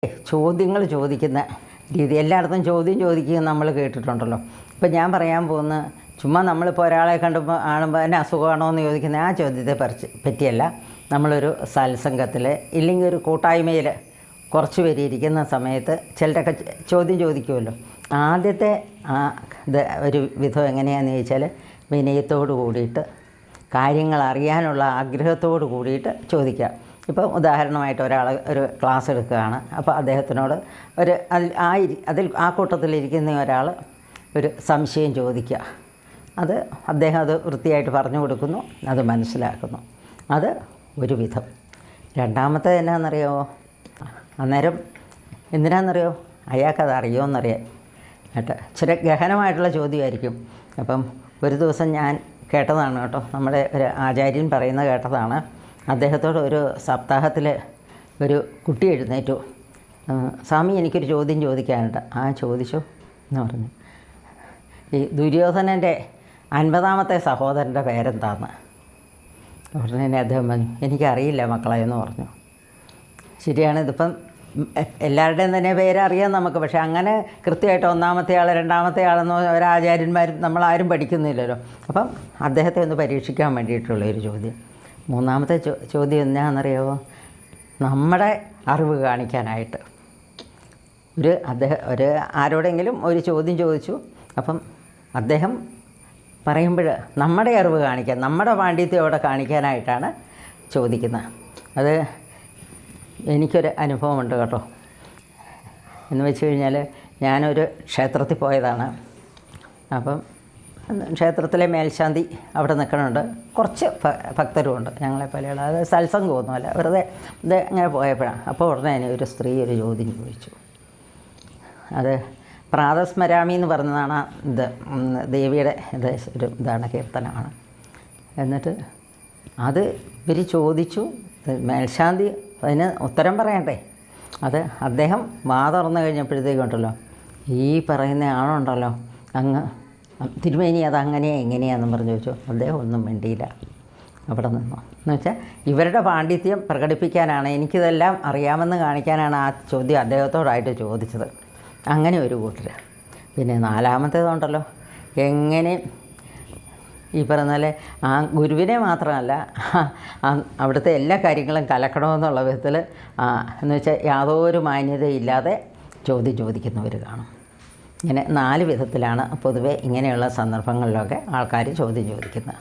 ചോദ്യങ്ങൾ ചോദിക്കുന്ന രീതി എല്ലായിടത്തും ചോദ്യം ചോദിക്കുക നമ്മൾ കേട്ടിട്ടുണ്ടല്ലോ. ഇപ്പം ഞാൻ പറയാൻ പോകുന്ന ചുമ്മാ നമ്മളിപ്പോൾ ഒരാളെ കാണുമ്പോൾ തന്നെ അസുഖമാണോ എന്ന് ചോദിക്കുന്ന ആ ചോദ്യത്തെ പറ്റിയല്ല. നമ്മളൊരു സത്സംഗത്തിൽ ഇല്ലെങ്കിൽ ഒരു കൂട്ടായ്മയിൽ കുറച്ച് പേര് ഇരിക്കുന്ന സമയത്ത് ചിലരൊക്കെ ചോദ്യം ചോദിക്കുമല്ലോ. ആദ്യത്തെ ഒരു വിധം എങ്ങനെയാണെന്ന് ചോദിച്ചാൽ വിനയത്തോട് കൂടിയിട്ട് കാര്യങ്ങൾ അറിയാനുള്ള ആഗ്രഹത്തോട് കൂടിയിട്ട് ചോദിക്കുക. ഇപ്പം ഉദാഹരണമായിട്ട് ഒരാൾ ഒരു ക്ലാസ് എടുക്കുകയാണ്. അപ്പോൾ അദ്ദേഹത്തിനോട് അതിൽ ആ കൂട്ടത്തിലിരിക്കുന്ന ഒരാൾ ഒരു സംശയം ചോദിക്കുക. അദ്ദേഹം അത് വൃത്തിയായിട്ട് പറഞ്ഞു കൊടുക്കുന്നു, അത് മനസ്സിലാക്കുന്നു. അത് ഒരു വിധം. രണ്ടാമത്തെ എന്നാണെന്നറിയാമോ? അന്നേരം എന്തിനാണെന്നറിയോ? അയാൾക്കത് അറിയുമോയെന്നറിയാം കേട്ടോ. ഇച്ചിരി ഗഹനമായിട്ടുള്ള ചോദ്യമായിരിക്കും. അപ്പം ഒരു ദിവസം ഞാൻ കേട്ടതാണ് കേട്ടോ, നമ്മുടെ ഒരു ആചാര്യൻ പറയുന്ന കേട്ടതാണ്. അദ്ദേഹത്തോട് ഒരു സപ്താഹത്തിൽ ഒരു കുട്ടി എഴുന്നേറ്റു, സ്വാമി എനിക്കൊരു ചോദ്യം ചോദിക്കാനുണ്ട്. ചോദിച്ചു എന്ന് പറഞ്ഞു. ഈ ദുര്യോധനൻ്റെ 50ാമത്തെ സഹോദരൻ്റെ പേരെന്താന്ന് ഉടനെ അദ്ദേഹം പറഞ്ഞു, എനിക്കറിയില്ല മക്കളെ എന്ന് പറഞ്ഞു. ശരിയാണ്, ഇതിപ്പം എല്ലാവരുടെയും തന്നെ പേരറിയാം നമുക്ക്. പക്ഷേ അങ്ങനെ കൃത്യമായിട്ട് 1ാമത്തെ ആൾ 2ാമത്തെ ആളെന്ന് ഒരാചാര്യന്മാരും നമ്മളാരും പഠിക്കുന്നില്ലല്ലോ. അപ്പം അദ്ദേഹത്തെ ഒന്ന് പരീക്ഷിക്കാൻ വേണ്ടിയിട്ടുള്ളൊരു ചോദ്യം. 3ാമത്തെ ചോദ്യം എന്നാണെന്നറിയാമോ? നമ്മുടെ അറിവ് കാണിക്കാനായിട്ട് ഒരു ആരോടെങ്കിലും ഒരു ചോദ്യം ചോദിച്ചു. അപ്പം അദ്ദേഹം പറയുമ്പോൾ നമ്മുടെ അറിവ് കാണിക്കാൻ, നമ്മുടെ പാണ്ഡിത്യം അവിടെ കാണിക്കാനായിട്ടാണ് ചോദിക്കുന്നത്. അത് എനിക്കൊരു അനുഭവമുണ്ട് കേട്ടോ. എന്ന് വെച്ച് കഴിഞ്ഞാൽ ഞാനൊരു ക്ഷേത്രത്തിൽ പോയതാണ്. അപ്പം ക്ഷേത്രത്തിലെ മേൽശാന്തി അവിടെ നിൽക്കണുണ്ട്, കുറച്ച് ഭക്തരുമുണ്ട് ഞങ്ങളെപ്പോലെയുള്ള. അത് സത്സംഗമൊന്നുമല്ല, വെറുതെ ഇത് അങ്ങനെ പോയപ്പോഴാണ്. അപ്പോൾ ഉടനെ തന്നെ ഒരു സ്ത്രീ ഒരു ചോദ്യം ചോദിച്ചു. അത് പ്രാതസ്മരാമി എന്ന് പറഞ്ഞതാണ്. ദേവിയുടെ ഒരു ഇതാണ്, കീർത്തനമാണ്. എന്നിട്ട് അത് ഇവർ ചോദിച്ചു. മേൽശാന്തി അതിന് ഉത്തരം പറയണ്ടേ? അദ്ദേഹം വാ തുറന്നു കഴിഞ്ഞപ്പോഴത്തേക്കുണ്ടല്ലോ, ഈ പറയുന്ന ആളുണ്ടല്ലോ അങ്ങ് തിരുമേനി അതങ്ങനെയാണ് എങ്ങനെയാണെന്നും പറഞ്ഞു ചോദിച്ചു. അദ്ദേഹം ഒന്നും മിണ്ടിയില്ല, അവിടെ നിന്നു. എന്ന് വെച്ചാൽ ഇവരുടെ പാണ്ഡിത്യം പ്രകടിപ്പിക്കാനാണ്, എനിക്കിതെല്ലാം അറിയാമെന്ന് കാണിക്കാനാണ് ആ ചോദ്യം അദ്ദേഹത്തോടായിട്ട് ചോദിച്ചത്. അങ്ങനെ ഒരു കൂട്ടർ. പിന്നെ 4ാമത്തേതുണ്ടല്ലോ, എങ്ങനെ ഈ പറഞ്ഞാൽ ആ ഗുരുവിനെ മാത്രമല്ല അവിടുത്തെ എല്ലാ കാര്യങ്ങളും കലക്കണമെന്നുള്ള വിധത്തിൽ എന്ന് വെച്ചാൽ യാതൊരു മാന്യതയില്ലാതെ ചോദ്യം ചോദിക്കുന്നവർ കാണും. ഇങ്ങനെ 4 വിധത്തിലാണ് പൊതുവെ ഇങ്ങനെയുള്ള സന്ദർഭങ്ങളിലൊക്കെ ആൾക്കാർ ചോദ്യം ചോദിക്കുന്നത്.